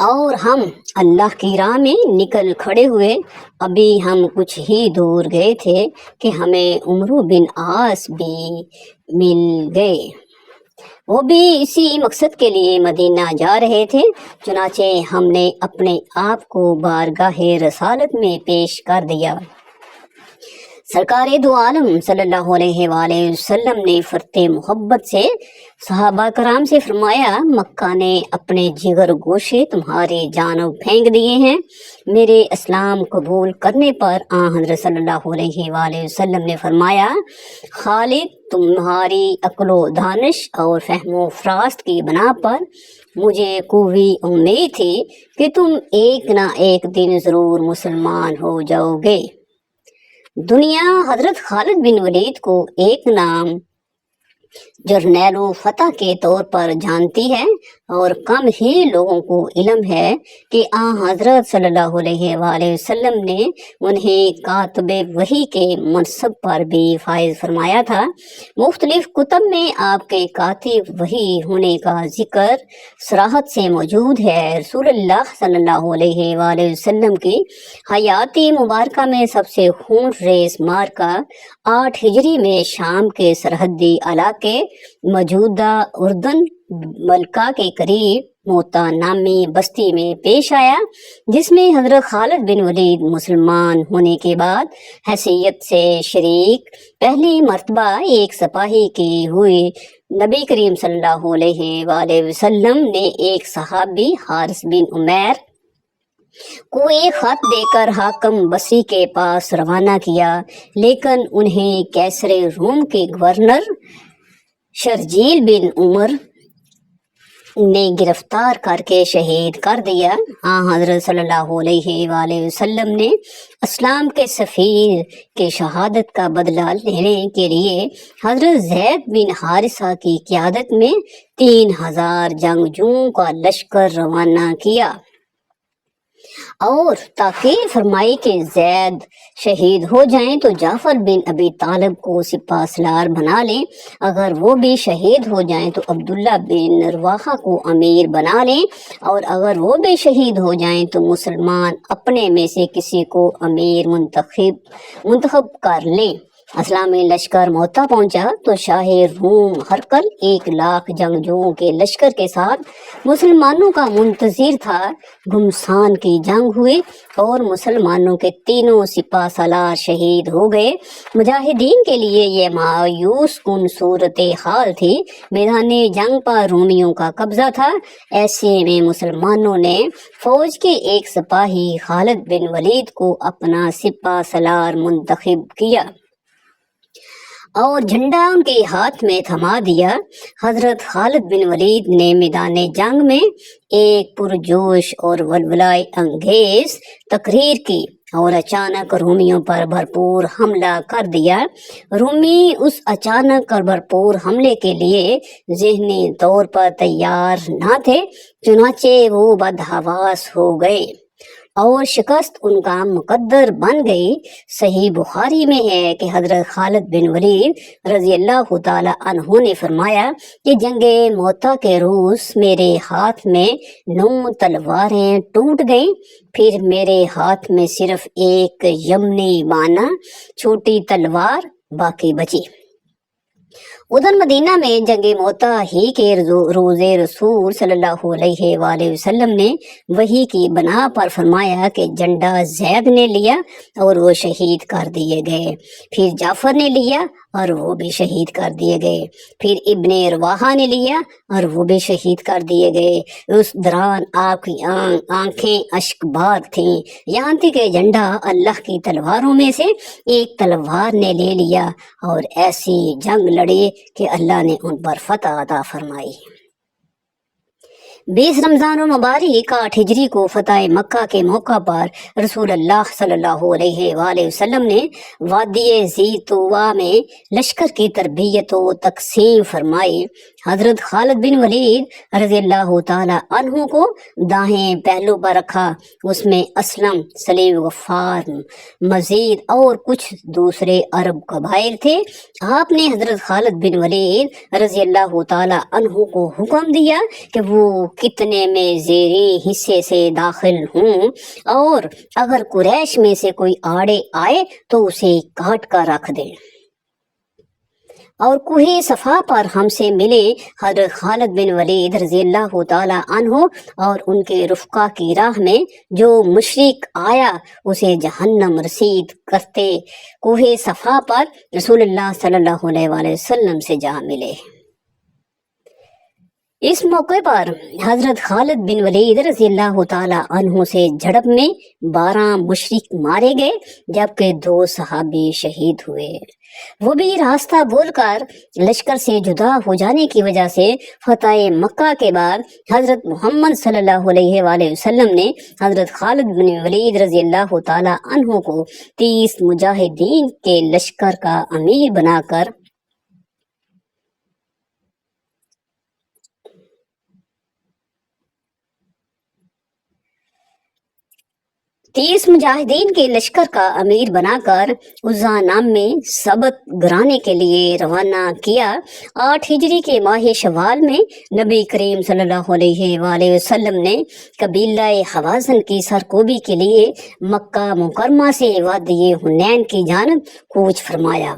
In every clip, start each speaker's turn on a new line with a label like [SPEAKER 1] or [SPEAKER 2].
[SPEAKER 1] اور ہم اللہ کی راہ میں نکل کھڑے ہوئے۔ ابھی ہم کچھ ہی دور گئے تھے کہ ہمیں عمرو بن عاص بھی مل گئے، وہ بھی اسی مقصد کے لیے مدینہ جا رہے تھے۔ چنانچہ ہم نے اپنے آپ کو بارگاہ رسالت میں پیش کر دیا۔ سرکار دو عالم صلی اللہ علیہ وآلہ وسلم نے فرط محبت سے صحابہ کرام سے فرمایا، مکہ نے اپنے جگر گوشے تمہاری جانب پھینک دیے ہیں۔ میرے اسلام قبول کرنے پر حضرت صلی اللہ علیہ وآلہ وسلم نے فرمایا، خالد تمہاری عقل و دانش اور فہم و فراست کی بنا پر مجھے قوی امید تھی کہ تم ایک نہ ایک دن ضرور مسلمان ہو جاؤ گے۔ دنیا حضرت خالد بن ولید کو ایک نام جرنیل و فتح کے طور پر جانتی ہے، اور کم ہی لوگوں کو علم ہے کہ حضرت صلی اللہ علیہ وآلہ وسلم نے انہیں کاتب وحی کے منصب پر بھی فائز فرمایا تھا۔ مختلف کتب میں آپ کے کاتب وحی ہونے کا ذکر صراحت سے موجود ہے۔ رسول اللہ صلی اللہ علیہ وآلہ وسلم کی حیاتی مبارکہ میں سب سے خون ریز مارکہ 8 ہجری میں شام کے سرحدی علاقے موجودہ اردن ملکہ کے قریب موتا نامی بستی میں پیش آیا، جس میں حضرت خالد بن ولید مسلمان ہونے کے بعد حیثیت سے شریک پہلی مرتبہ ایک سپاہی کی ہوئی نبی کریم صلی اللہ علیہ وآلہ وسلم نے ایک صحابی حارث بن عمیر کو ایک خط دے کر حاکم بصری کے پاس روانہ کیا، لیکن انہیں کیسر روم کے گورنر شرجیل بن عمر نے گرفتار کر کے شہید کر دیا۔ حضرت صلی اللہ علیہ وآلہ وسلم نے اسلام کے سفیر کے شہادت کا بدلہ لینے کے لیے حضرت زید بن حارثہ کی قیادت میں 3000 جنگجوؤں کا لشکر روانہ کیا اور تاکید فرمائی کہ زید شہید ہو جائیں تو جعفر بن ابی طالب کو سپہ سالار بنا لیں، اگر وہ بھی شہید ہو جائیں تو عبداللہ بن رواحہ کو امیر بنا لیں، اور اگر وہ بھی شہید ہو جائیں تو مسلمان اپنے میں سے کسی کو امیر منتخب کر لیں۔ اسلامی لشکر موتا پہنچا تو شاہ روم ہرقل 1,00,000 جنگجوؤں کے لشکر کے ساتھ مسلمانوں کا منتظر تھا۔ گھمسان کی جنگ ہوئی اور مسلمانوں کے تینوں سپہ سالار شہید ہو گئے۔ مجاہدین کے لیے یہ مایوس کن صورت حال تھی، میدان جنگ پر رومیوں کا قبضہ تھا۔ ایسے میں مسلمانوں نے فوج کے ایک سپاہی خالد بن ولید کو اپنا سپہ سالار منتخب کیا اور جھنڈا ان کے ہاتھ میں تھما دیا۔ حضرت خالد بن ولید نے میدان جنگ میں ایک پرجوش اور ولولہ انگیز تقریر کی اور اچانک رومیوں پر بھرپور حملہ کر دیا۔ رومی اس اچانک اور بھرپور حملے کے لیے ذہنی طور پر تیار نہ تھے، چنانچہ وہ بدحواس ہو گئے اور شکست ان کا مقدر بن گئی۔ صحیح بخاری میں ہے کہ حضرت خالد بن ولید رضی اللہ تعالی عنہ نے فرمایا کہ جنگ موتا کے روز میرے ہاتھ میں 9 تلواریں ٹوٹ گئیں، پھر میرے ہاتھ میں صرف ایک یمنی بانا چھوٹی تلوار باقی بچی۔ ادھر مدینہ میں جنگ موتا ہی کے روز رسول صلی اللہ علیہ وآلہ وسلم نے وحی کی بنا پر فرمایا کہ جھنڈا زید نے لیا اور وہ شہید کر دیے گئے، پھر جعفر نے لیا اور وہ بھی شہید کر دیے گئے، پھر ابن رواحہ نے لیا اور وہ بھی شہید کر دیے گئے۔ اس دوران آپ کی آنکھیں اشک بار تھیں، یہاں تک کہ جھنڈا اللہ کی تلواروں میں سے ایک تلوار نے لے لیا اور ایسی جنگ لڑی کہ اللہ نے ان پر فتح عطا فرمائی۔ 20 رمضان المبارک 8 ہجری کو فتح مکہ کے موقع پر رسول اللہ صلی اللہ علیہ وآلہ وسلم نے وادی ذی طویٰ میں لشکر کی تربیت و تقسیم فرمائی۔ حضرت خالد بن ولید رضی اللہ تعالی عنہ کو دائیں پہلو پر رکھا، اس میں اسلم، سلیم، غفار، مزید اور کچھ دوسرے عرب قبائل تھے۔ آپ نے حضرت خالد بن ولید رضی اللہ تعالی عنہ کو حکم دیا کہ وہ کتنے میں زیریں حصے سے داخل ہوں، اور اگر قریش میں سے کوئی آڑے آئے تو اسے کاٹ کر رکھ دیں۔ اور کوہ صفا پر ہم سے ملے حضرت خالد بن ولید رضی اللہ تعالی عنہ اور ان کے رفقا کی راہ میں جو مشرک آیا اسے جہنم رسید کرتے کوہ صفا پر رسول اللہ صلی اللہ علیہ وآلہ وسلم سے جا ملے۔ اس موقع پر حضرت خالد بن ولید رضی اللہ تعالی عنہ سے جھڑپ میں 12 مشرک مارے گئے، جبکہ 2 صحابی شہید ہوئے۔ وہ بھی راستہ بھول کر لشکر سے جدا ہو جانے کی وجہ سے فتح مکہ کے بعد حضرت محمد صلی اللہ علیہ وآلہ وسلم نے حضرت خالد بن ولید رضی اللہ تعالی عنہ کو 30 مجاہدین کے لشکر کا امیر بنا کر 30 مجاہدین کے لشکر کا امیر بنا کر عزا نام میں سبت گرانے کے لیے روانہ کیا۔ 8 ہجری کے ماہ شوال میں نبی کریم صلی اللہ علیہ وآلہ وسلم نے قبیلہ حوازن کی سرکوبی کے لیے مکہ مکرمہ سے وادی حنین کی جانب کوچ فرمایا۔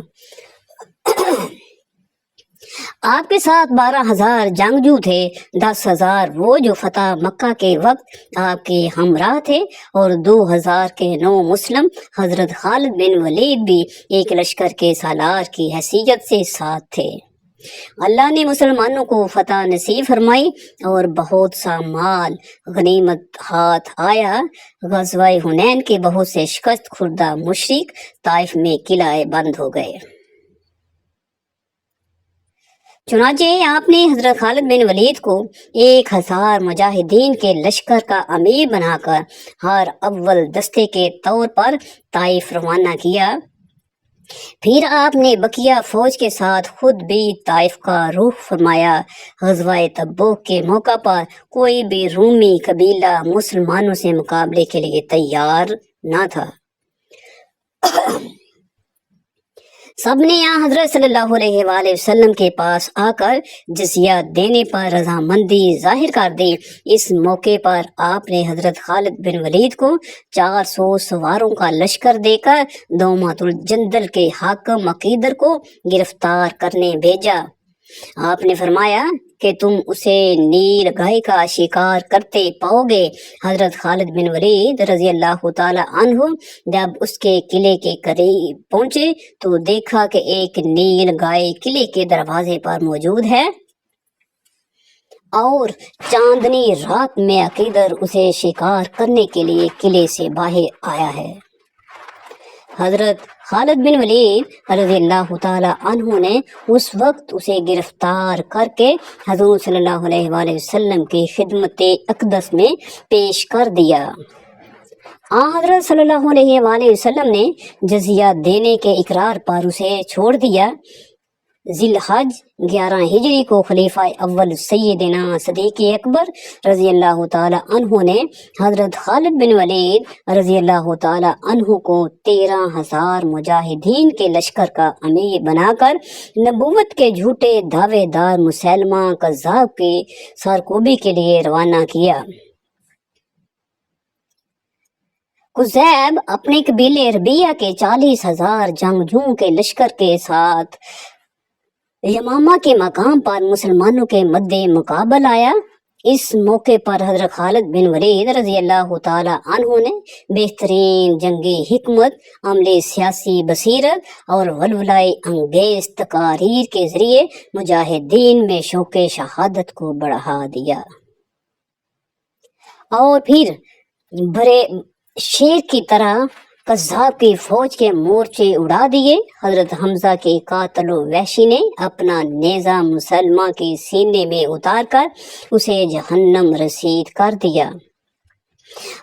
[SPEAKER 1] آپ کے ساتھ 12,000 جنگجو تھے، 10,000 وہ جو فتح مکہ کے وقت آپ کے ہمراہ تھے، اور 2,000 کے نو مسلم حضرت خالد بن ولید بھی ایک لشکر کے سالار کی حیثیت سے ساتھ تھے۔ اللہ نے مسلمانوں کو فتح نصیب فرمائی اور بہت سا مال غنیمت ہاتھ آیا۔ غزوہ حنین کے بہت سے شکست خوردہ مشرک طائف میں قلعہ بند ہو گئے۔ چنانچہ آپ نے حضرت خالد بن ولید کو 1,000 مجاہدین کے لشکر کا امیر بنا کر ہر اول دستے کے طور پر طائف روانہ کیا۔ پھر آپ نے بقیہ فوج کے ساتھ خود بھی طائف کا رخ فرمایا۔ غزوہ تبوک کے موقع پر کوئی بھی رومی قبیلہ مسلمانوں سے مقابلے کے لیے تیار نہ تھا۔ سب نے یہاں حضرت صلی اللہ علیہ وآلہ وسلم کے پاس آ کر جزیہ دینے پر رضامندی ظاہر کر دی۔ اس موقع پر آپ نے حضرت خالد بن ولید کو 400 سواروں کا لشکر دے کر دومات الجندل کے حاکم عقیدر کو گرفتار کرنے بھیجا۔ آپ نے فرمایا کہ تم اسے نیل گائے کا شکار کرتے پاؤ گے۔ حضرت خالد بن ولید رضی اللہ تعالی عنہ جب اس کے قلعے کے قریب پہنچے تو دیکھا کہ ایک نیل گائے قلعے کے دروازے پر موجود ہے اور چاندنی رات میں عقیدر اسے شکار کرنے کے لیے قلعے سے باہر آیا ہے۔ حضرت خالد بن ولید رضی اللہ تعالی عنہ نے اس وقت اسے گرفتار کر کے حضور صلی اللہ علیہ وآلہ وسلم کی خدمت اقدس میں پیش کر دیا۔ حضرت صلی اللہ علیہ وآلہ وسلم نے جزیہ دینے کے اقرار پر اسے چھوڑ دیا۔ ذی الحج 11 ہجری کو خلیفہ اول سیدنا صدیق اکبر رضی اللہ تعالی عنہ نے حضرت خالد بن ولید رضی اللہ تعالی عنہ کو 13,000 مجاہدین کے لشکر کا امیر بنا کر نبوت کے جھوٹے دعوے دار مسلمہ کذاب کی سرکوبی کے لیے روانہ کیا۔ قزیب اپنے قبیلے ربیہ کے 40,000 جنگجوؤں کے لشکر کے ساتھ یمامہ کے مقام پر مسلمانوں کے مد مقابل آیا۔ اس موقع پر حضرت خالد بن ولید رضی اللہ تعالی عنہ نے بہترین جنگی حکمت، عملی سیاسی بصیرت اور ولولۂ انگیز تقاریر کے ذریعے مجاہدین میں شوق شہادت کو بڑھا دیا اور پھر بڑے شیر کی طرح قذاب کی فوج کے مورچے اڑا دیے۔ حضرت حمزہ کے قاتل و وحشی نے اپنا نیزہ مسلمہ کے سینے میں اتار کر اسے جہنم رسید کر دیا۔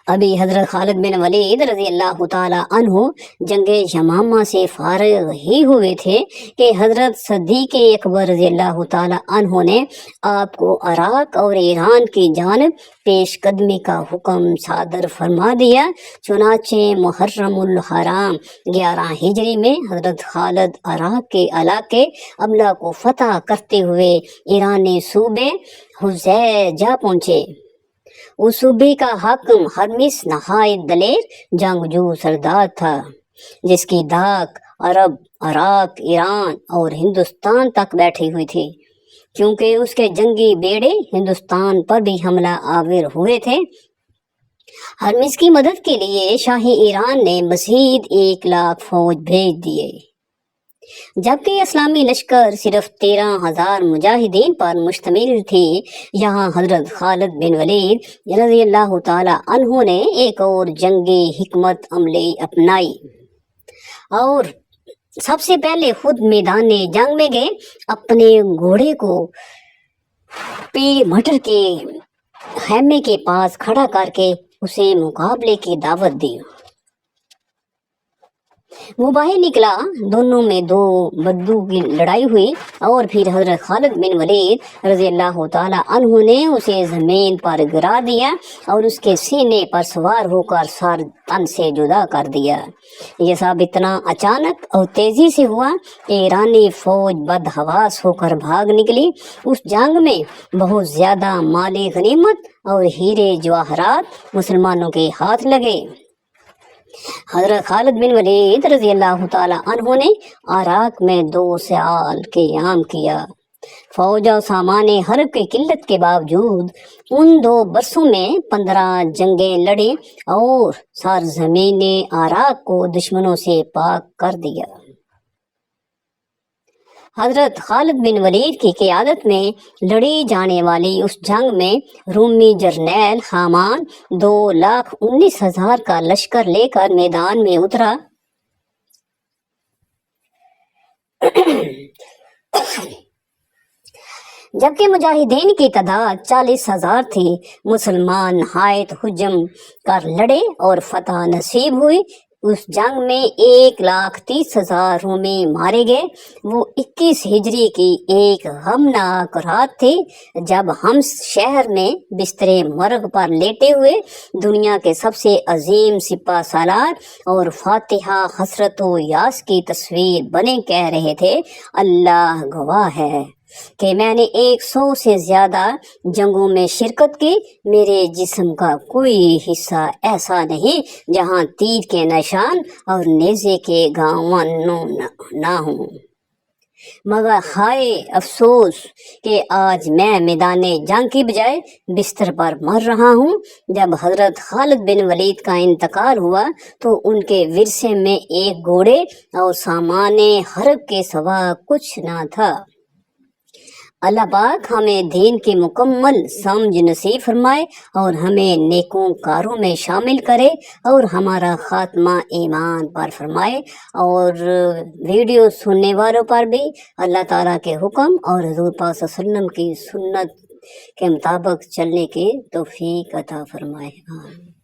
[SPEAKER 1] ابھی حضرت خالد بن ولید رضی اللہ تعالی عنہ جنگ یمامہ سے فارغ ہی ہوئے تھے کہ حضرت صدیق اکبر رضی اللہ تعالی عنہ نے آپ کو عراق اور ایران کی جانب پیش قدمی کا حکم صادر فرما دیا۔ چنانچہ محرم الحرام 11 ہجری میں حضرت خالد عراق کے علاقے ابلا کو فتح کرتے ہوئے ایرانی صوبے حذیہ جا پہنچے۔ اس صوبے کا حاکم ہرمس نہایت دلیر جنگجو سردار تھا، جس کی دھاک عرب، عراق، ایران اور ہندوستان تک بیٹھی ہوئی تھی، کیونکہ اس کے جنگی بیڑے ہندوستان پر بھی حملہ آور ہوئے تھے۔ ہرمس کی مدد کے لیے شاہی ایران نے مزید 1 لاکھ فوج بھیج دیے، جبکہ اسلامی لشکر صرف 13,000 مجاہدین پر مشتمل تھی۔ یہاں حضرت خالد بن ولید رضی اللہ تعالی عنہ نے ایک اور جنگی حکمت عملی اپنائی اور سب سے پہلے خود میدان جنگ میں گئے، اپنے گھوڑے کو پیر مٹر کے خیمے کے پاس کھڑا کر کے اسے مقابلے کی دعوت دی۔ وہ باہر نکلا، دونوں میں 2 بدو کی لڑائی ہوئی اور پھر حضرت خالد بن ولید رضی اللہ تعالی عنہ نے اسے زمین پر گرا دیا اور اس کے سینے پر سوار ہو کر سر تن سے جدا کر دیا۔ یہ سب اتنا اچانک اور تیزی سے ہوا کہ ایرانی فوج بدحواس ہو کر بھاگ نکلی۔ اس جنگ میں بہت زیادہ مالی غنیمت اور ہیرے جواہرات مسلمانوں کے ہاتھ لگے۔ حضرت خالد بن ولید رضی اللہ تعالی عنہ نے عراق میں 2 سال قیام کیا۔ فوج اور سامان حرب کی قلت کے باوجود ان 2 برسوں میں 15 جنگیں لڑیں اور سرزمین عراق کو دشمنوں سے پاک کر دیا۔ حضرت خالد بن ولید کی قیادت میں لڑی جانے والی اس جنگ میں رومی جرنیل حامان 2,19,000 کا لشکر لے کر میدان میں اترا۔ جبکہ مجاہدین کی تعداد 40,000 تھی۔ مسلمان نہایت ہجوم کر لڑے اور فتح نصیب ہوئی۔ اس جنگ میں 1,30,000 رومی مارے گئے۔ وہ 21 ہجری کی ایک غمناک رات تھی جب ہم شہر میں بستر مرگ پر لیٹے ہوئے دنیا کے سب سے عظیم سپہ سالار اور فاتحہ حسرت و یاس کی تصویر بنے کہہ رہے تھے، اللہ گواہ ہے کہ میں نے 100 سے زیادہ جنگوں میں شرکت کی۔ میرے جسم کا کوئی حصہ ایسا نہیں جہاں تیر کے نشان اور نیزے کے گھاون نہ ہوں، مگر ہائے افسوس کہ آج میں میدان جنگ کی بجائے بستر پر مر رہا ہوں۔ جب حضرت خالد بن ولید کا انتقال ہوا تو ان کے ورثے میں 1 گھوڑے اور سامان حرب کے سوا کچھ نہ تھا۔ اللہ پاک ہمیں دین کی مکمل سمجھ نصیب فرمائے اور ہمیں نیکوں کاروں میں شامل کرے اور ہمارا خاتمہ ایمان پر فرمائے، اور ویڈیو سننے والوں پر بھی اللہ تعالیٰ کے حکم اور حضور پاک صلی اللہ علیہ وسلم کی سنت کے مطابق چلنے کی توفیق عطا فرمائے۔ آمین۔